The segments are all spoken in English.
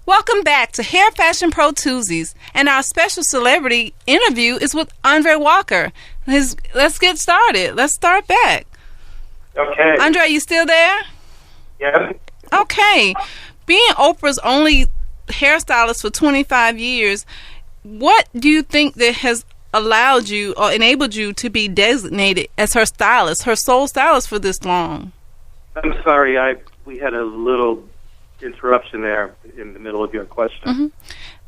Welcome back to Hair Fashion Pro Tuesdays, and our special celebrity interview is with Andre Walker. Let's get started. Let's start back. Okay. Andre, you still there? Yeah. Okay. Being Oprah's only hairstylist for 25 years, what do you think that has allowed you or enabled you to be designated as her stylist, her sole stylist for this long? I'm sorry, we had a little interruption there in the middle of your question. Mm-hmm.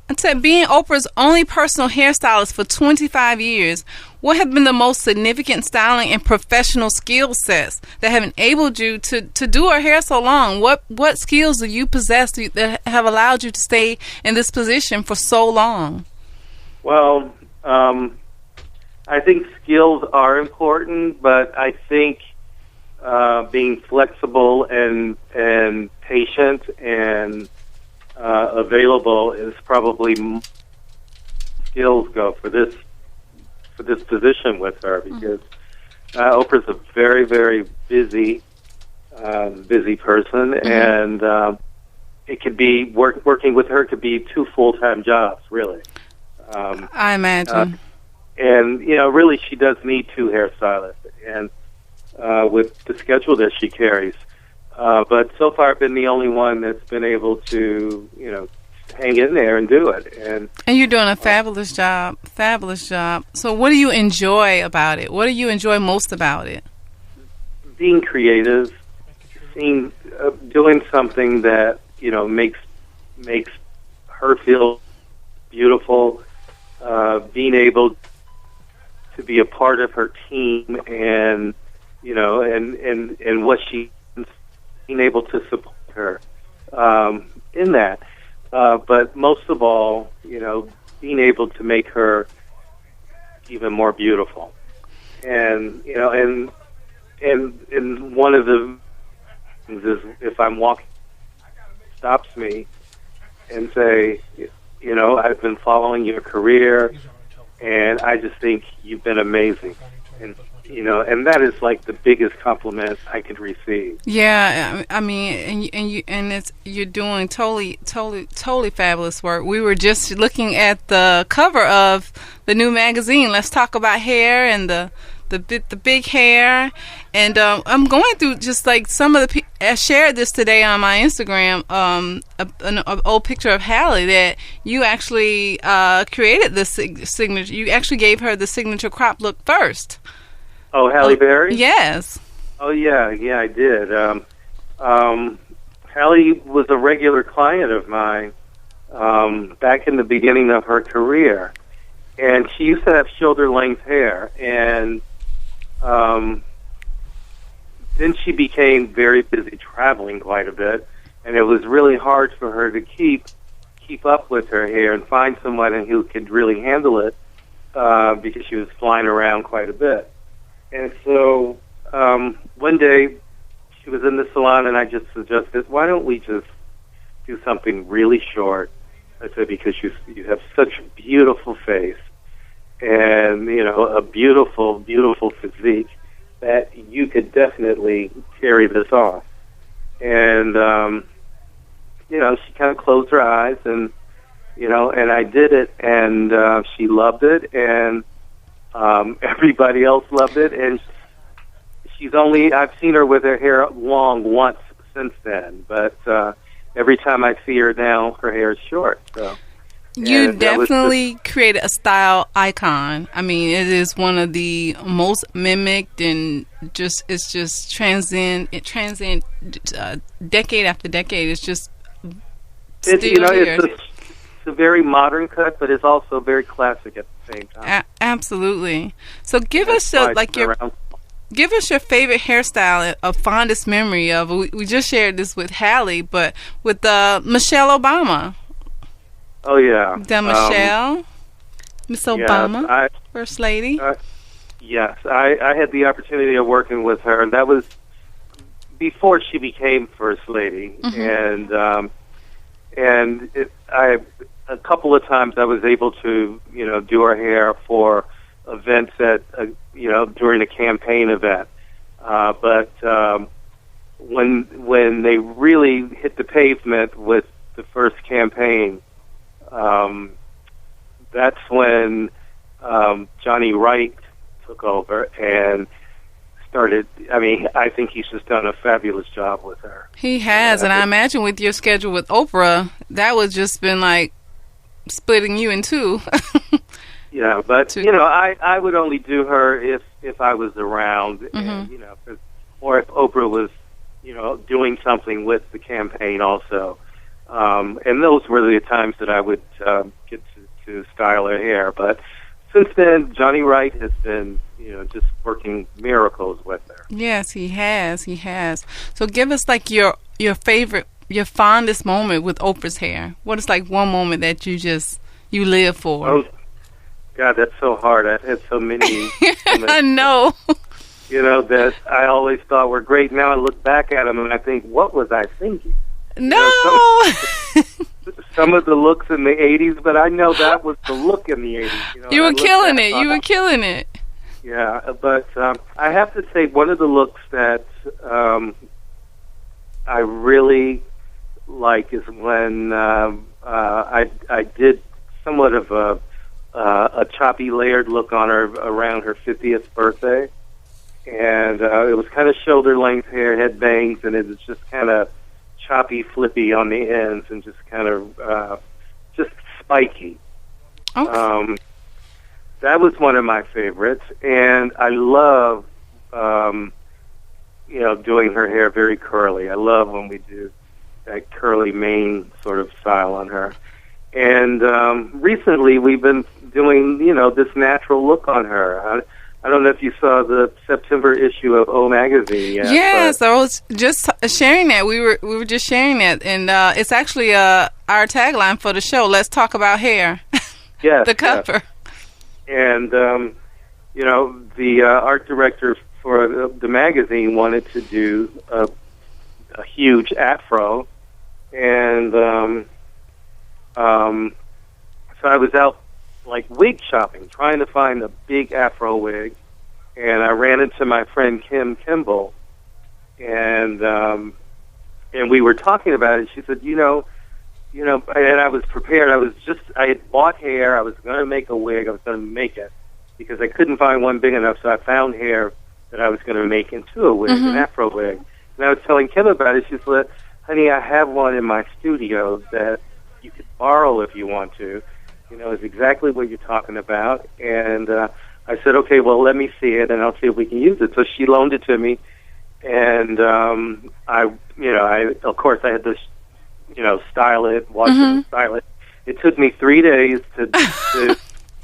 I said, being Oprah's only personal hairstylist for 25 years, what have been the most significant styling and professional skill sets that have enabled you to do her hair so long? What skills do you possess that have allowed you to stay in this position for so long? Well, I think skills are important, but I think being flexible and patient and available is probably skills go for this position with her, because Oprah's a very, very busy person, and it could be working with her could be 2 full-time jobs, really. I imagine. And really, she does need 2 hairstylists, and with the schedule that she carries. But so far, I've been the only one that's been able to, hang in there and do it. And you're doing a fabulous job. Fabulous job. So what do you enjoy about it? What do you enjoy most about it? Being creative, doing something that, makes her feel beautiful, being able to be a part of her team, and, and what she being able to support her in that. But most of all, being able to make her even more beautiful. And, and one of the things is if I'm walking, stops me and say, I've been following your career, and I just think you've been amazing. And that is like the biggest compliment I could receive. Yeah, I mean, you're doing totally fabulous work. We were just looking at the cover of the new magazine. Let's talk about hair and the big hair. And I'm going through just like some of the. I shared this today on my Instagram. An old picture of Hallie that you actually created the signature. You actually gave her the signature crop look first. Oh, Halle Berry? Yes. Oh, yeah, I did. Halle was a regular client of mine back in the beginning of her career, and she used to have shoulder-length hair, and then she became very busy traveling quite a bit, and it was really hard for her to keep up with her hair and find someone who could really handle it because she was flying around quite a bit. And so one day she was in the salon, and I just suggested, why don't we just do something really short? I said, because you have such a beautiful face and, a beautiful, beautiful physique that you could definitely carry this off. And, she kind of closed her eyes, and, and I did it, and she loved it, and everybody else loved it, and I've seen her with her hair long once since then, but every time I see her now, her hair is short. So you definitely created a style icon. I mean, it is one of the most mimicked, and it's just transcend decade after decade. It's just it's a very modern cut, but it's also very classic at the same time. Absolutely. So give us your favorite hairstyle, a fondest memory of. We just shared this with Halle, but with Michelle Obama. Oh yeah, Miss Obama, First Lady. Yes, I had the opportunity of working with her, and that was before she became First Lady, and a couple of times I was able to, do her hair for events at, during a campaign event. But when they really hit the pavement with the first campaign, that's when Johnny Wright took over and started. I mean, I think he's just done a fabulous job with her. He has, and I imagine with your schedule with Oprah, that would just been like splitting you in two. Yeah, but I would only do her if I was around, and or if Oprah was, doing something with the campaign also. And those were the times that I would get to style her hair. But since then, Johnny Wright has been, just working miracles with her. Yes, he has. He has. So give us like your favorite, your fondest moment with Oprah's hair. What is like one moment that you live for? Oh, God, that's so hard. I've had so many. I know. That I always thought were great. Now I look back at them and I think, what was I thinking? No. Some of the looks in the 80s, but I know that was the look in the 80s. You were killing it. You were killing it. Yeah, but I have to say one of the looks that I really like is when I did somewhat of a choppy layered look on her around her 50th birthday. And it was kind of shoulder-length hair, had bangs, and it was just kind of choppy, flippy on the ends, and just kind of just spiky. Okay. That was one of my favorites, and I love, doing her hair very curly. I love when we do that curly mane sort of style on her. And recently, we've been doing, this natural look on her. I don't know if you saw the September issue of O Magazine yet. Yes, I was just sharing that. We were just sharing that, and it's actually our tagline for the show. Let's talk about hair. Yes, the cover. Yes. And the art director for the magazine wanted to do a huge afro, and so I was out like wig shopping, trying to find a big afro wig, and I ran into my friend Kim Kimball, and we were talking about it. She said, and I was prepared. I had bought hair. I was going to make a wig. I was going to make it because I couldn't find one big enough. So I found hair that I was going to make into a wig, an afro wig. And I was telling Kim about it. She said, "Honey, I have one in my studio that you could borrow if you want to. It's exactly what you're talking about." And I said, "Okay, well, let me see it, and I'll see if we can use it." So she loaned it to me, and I of course, I had to, style it, wash it, and style it. It took me 3 days to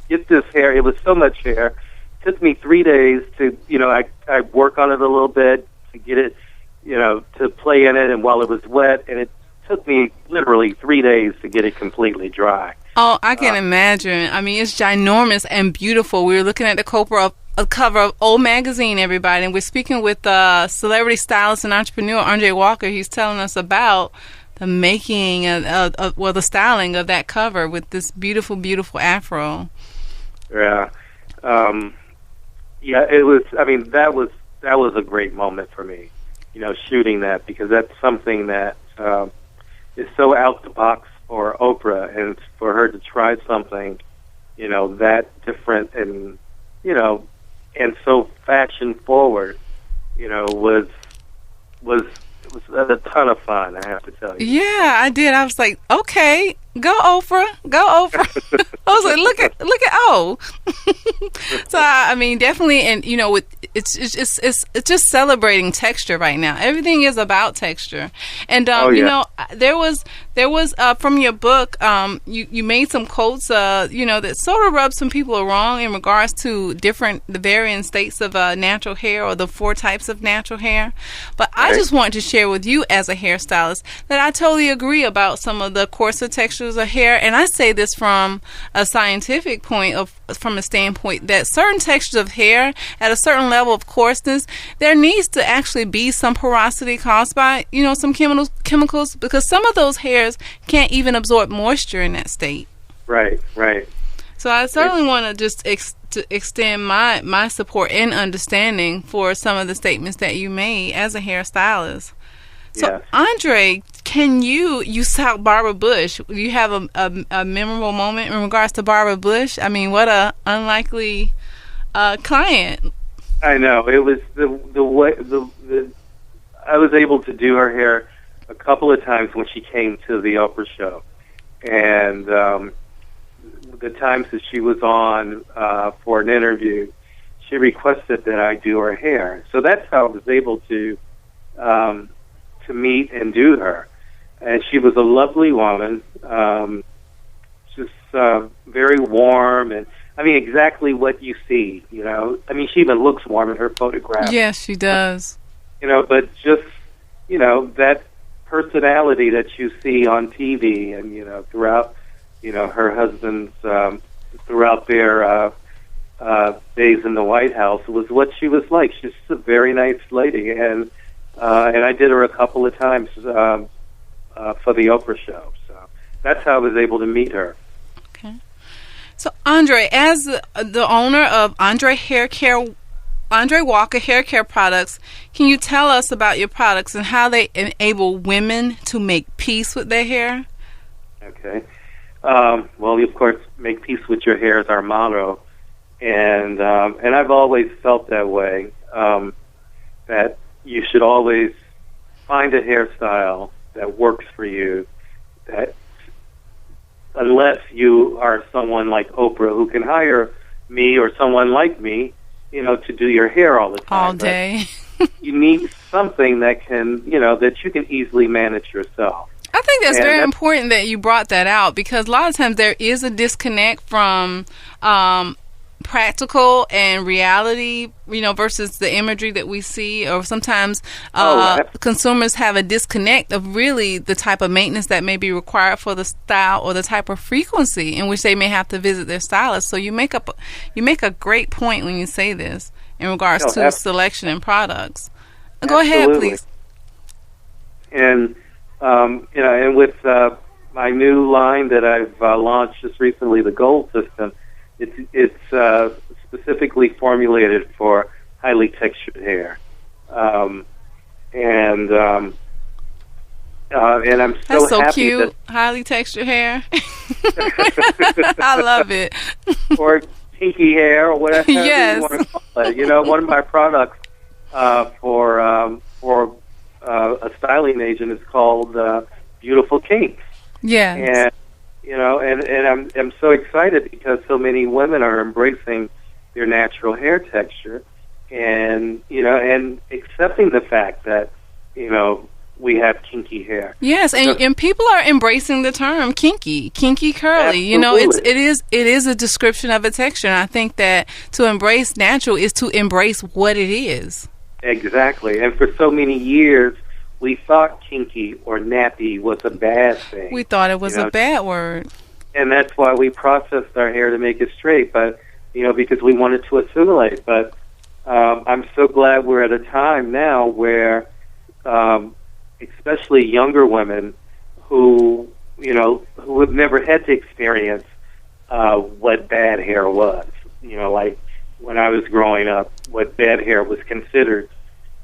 get this hair. It was so much hair. It took me 3 days to, I work on it a little bit to get it, to play in it, and while it was wet, and it took me literally 3 days to get it completely dry. Oh, I can imagine. I mean, it's ginormous and beautiful. We were looking at the cover of O Magazine, everybody, and we're speaking with celebrity stylist and entrepreneur Andre Walker. He's telling us about the making the styling of that cover with this beautiful, beautiful afro. Yeah, it was. I mean, that was a great moment for me, shooting that, because that's something that is so out the box for Oprah, and for her to try something, that different and, and so fashion forward, was a ton of fun, I have to tell you. Yeah, I did. I was like, okay, go Oprah, go Oprah. I was like, look at O. So I mean, definitely, and with it's just celebrating texture right now. Everything is about texture, and there was from your book, you made some quotes, that sort of rubbed some people wrong in regards to the varying states of natural hair, or the 4 types of natural hair. But I just want to share with you as a hairstylist that I totally agree about some of the coarser textures of hair, and I say this from a scientific from a standpoint that certain textures of hair at a certain level of coarseness, there needs to actually be some porosity caused by some chemicals, because some of those hairs can't even absorb moisture in that state. Right. So I certainly want to just extend my support and understanding for some of the statements that you made as a hairstylist. So, yes. Andre, can you saw Barbara Bush? Do you have a memorable moment in regards to Barbara Bush? I mean, what a unlikely client. I know. It was the way I was able to do her hair a couple of times when she came to the Oprah show, and the times that she was on for an interview, she requested that I do her hair. So that's how I was able to meet and do her. And she was a lovely woman, just very warm, and I mean exactly what you see. You know, I mean she even looks warm in her photograph. Yes, she does. You know, but just that personality that you see on TV, and throughout her husband's throughout their days in the White House was what she was like. She's a very nice lady, and I did her a couple of times for the Oprah show. So that's how I was able to meet her. Okay. So Andre, as the owner of Andre Walker Hair Care Products, can you tell us about your products and how they enable women to make peace with their hair? Okay. Well, of course, make peace with your hair is our motto, and I've always felt that way. That you should always find a hairstyle that works for you. That unless you are someone like Oprah who can hire me or someone like me, to do your hair all the time. All day. You need something that can, that you can easily manage yourself. I think that's very important that you brought that out, because a lot of times there is a disconnect from practical and reality, versus the imagery that we see, or sometimes consumers have a disconnect of really the type of maintenance that may be required for the style or the type of frequency in which they may have to visit their stylist. So you make a great point when you say this in regards to selection and products. Go ahead, please. And and with my new line that I've launched just recently, the Gold System, it's specifically formulated for highly textured hair, and I'm that's so happy cute. that Highly textured hair. I love it. Or kinky hair, or whatever yes. you want to call it. One of my products for a styling agent is called Beautiful Kinks. Yeah. And I'm so excited because so many women are embracing their natural hair texture, and accepting the fact that we have kinky hair. Yes, and people are embracing the term kinky curly. Absolutely. It is a description of a texture, and I think that to embrace natural is to embrace what it is. Exactly. And for so many years we thought kinky or nappy was a bad thing. We thought it was a bad word. And that's why we processed our hair to make it straight, but because we wanted to assimilate. But I'm so glad we're at a time now where especially younger women who have never had to experience what bad hair was. Like when I was growing up, what bad hair was considered.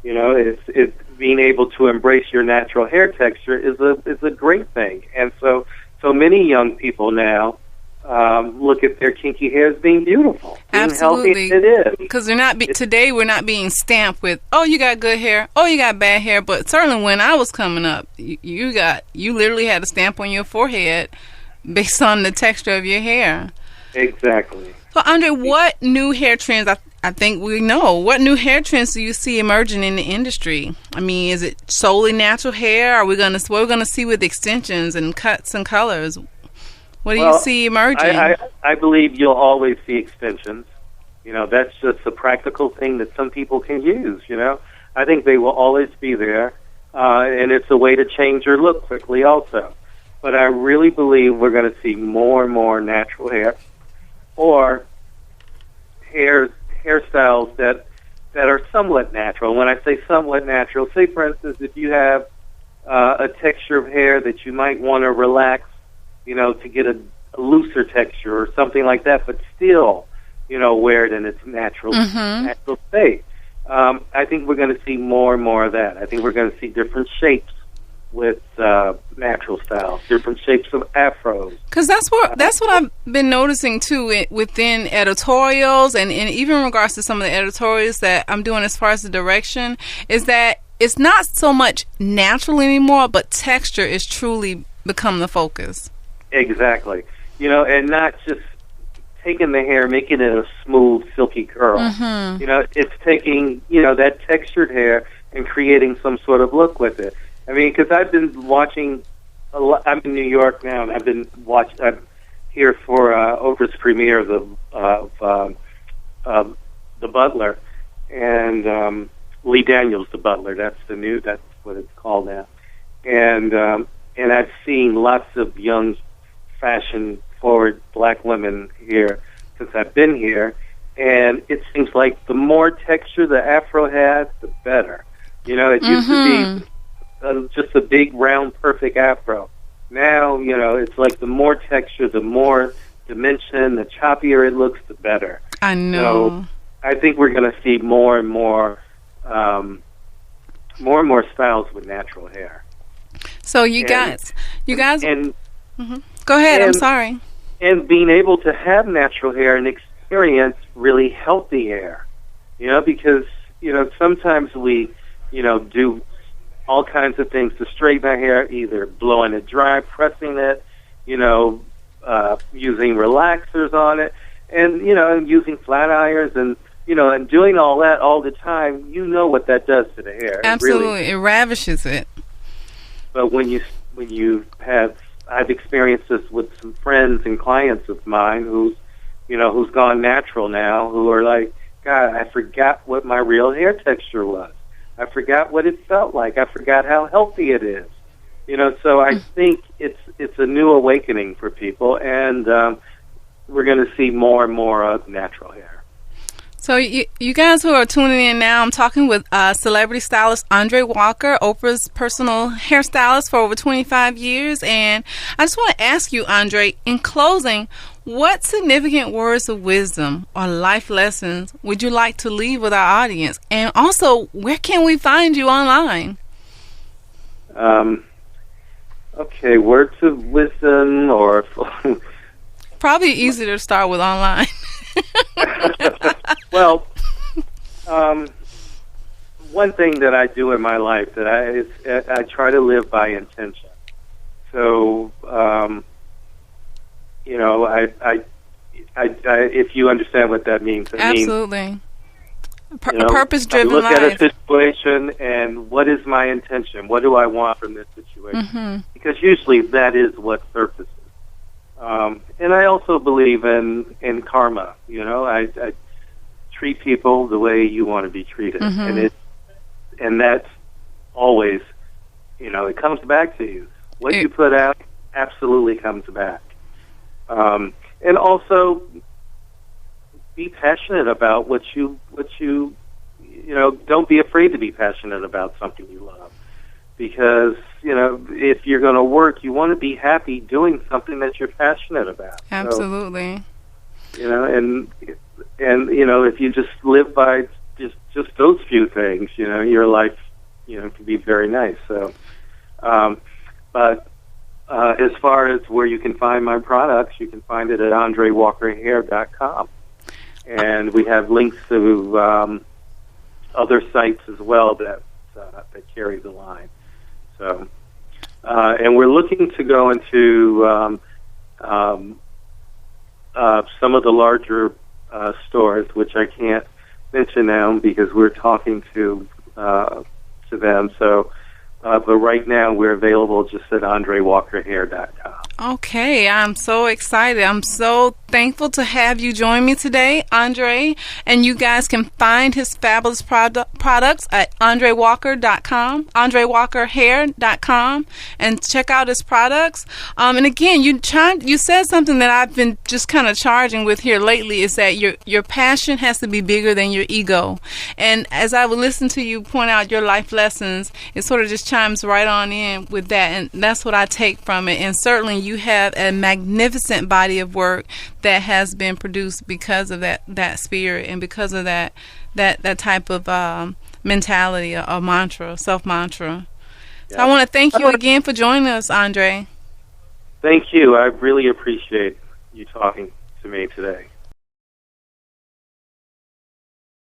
It's being able to embrace your natural hair texture is a great thing. And so many young people now look at their kinky hair as being beautiful. Absolutely. Being healthy, it is. Because today we're not being stamped with, oh, you got good hair, oh, you got bad hair. But certainly when I was coming up, you literally had a stamp on your forehead based on the texture of your hair. Exactly. So, Andre, what new hair trends, I think we know, what new hair trends do you see emerging in the industry? I mean, is it solely natural hair? What are we going to see with extensions and cuts and colors? What do you see emerging? I believe you'll always see extensions. That's just a practical thing that some people can use, I think they will always be there, and it's a way to change your look quickly also. But I really believe we're going to see more and more natural hair, or hairstyles that are somewhat natural. When I say somewhat natural, say for instance, if you have a texture of hair that you might want to relax, to get a looser texture or something like that, but still, wear it in its natural state. I think we're going to see more and more of that. I think we're going to see different shapes natural styles, different shapes of afros. Because that's what I've been noticing too within editorials, and even in regards to some of the editorials that I'm doing as far as the direction, is that it's not so much natural anymore, but texture is truly become the focus. Exactly. And not just taking the hair, making it a smooth, silky curl. Mm-hmm. It's taking, that textured hair and creating some sort of look with it. I mean, because I've been watching a lot. I'm in New York now, and I'm here for Oprah's premiere of The Butler, and Lee Daniels, The Butler. That's what it's called now. And I've seen lots of young, fashion-forward black women here since I've been here, and it seems like the more texture the afro had, the better. It used to be just a big, round, perfect afro. Now, it's like the more texture, the more dimension, the choppier it looks, the better. I know. So I think we're going to see more and more styles with natural hair. So you guys, and go ahead. I'm sorry. And being able to have natural hair and experience really healthy hair, because sometimes we, do all kinds of things to straighten our hair, either blowing it dry, pressing it, using relaxers on it, and using flat irons, and and doing all that all the time. What that does to the hair. Absolutely, it ravishes it. But when you have, I've experienced this with some friends and clients of mine who's gone natural now, who are like, God, I forgot what my real hair texture was. I forgot what it felt like. I forgot how healthy it is. So I think it's a new awakening for people, and we're going to see more and more of natural hair. So you guys who are tuning in now, I'm talking with celebrity stylist Andre Walker, Oprah's personal hairstylist for over 25 years. And I just want to ask you, Andre, in closing, what significant words of wisdom or life lessons would you like to leave with our audience? And also, where can we find you online? Okay, words of wisdom, or probably easy to start with online. Well, one thing that I do in my life that I try to live by intention. So, if you understand what that means, absolutely. A purpose-driven life. Look at a situation and what is my intention? What do I want from this situation? Mm-hmm. Because usually that is what surfaces. And I also believe in karma. I treat people the way you want to be treated, mm-hmm. and that's always, it comes back to you. What you put out absolutely comes back. And also, be passionate about what you don't be afraid to be passionate about something you love, because if you're going to work, you want to be happy doing something that you're passionate about. Absolutely. So, and if you just live by just those few things, your life can be very nice. So, but as far as where you can find my products, you can find it at AndreWalkerHair.com. And we have links to other sites as well that carry the line. So, and we're looking to go into some of the larger stores, which I can't mention now because we're talking to them. So, but right now we're available just at AndreWalkerHair.com. Okay, I'm so excited. I'm so thankful to have you join me today, Andre. And you guys can find his fabulous products at AndreWalker.com, AndreWalkerHair.com, and check out his products. And again, you said something that I've been just kind of charging with here lately, is that your passion has to be bigger than your ego. And as I would listen to you point out your life lessons, it sort of just chimes right on in with that, and that's what I take from it. And certainly you have a magnificent body of work that has been produced because of that spirit and because of that type of mentality or mantra, self mantra. So I want to thank you again for joining us, Andre. Thank you. I really appreciate you talking to me today.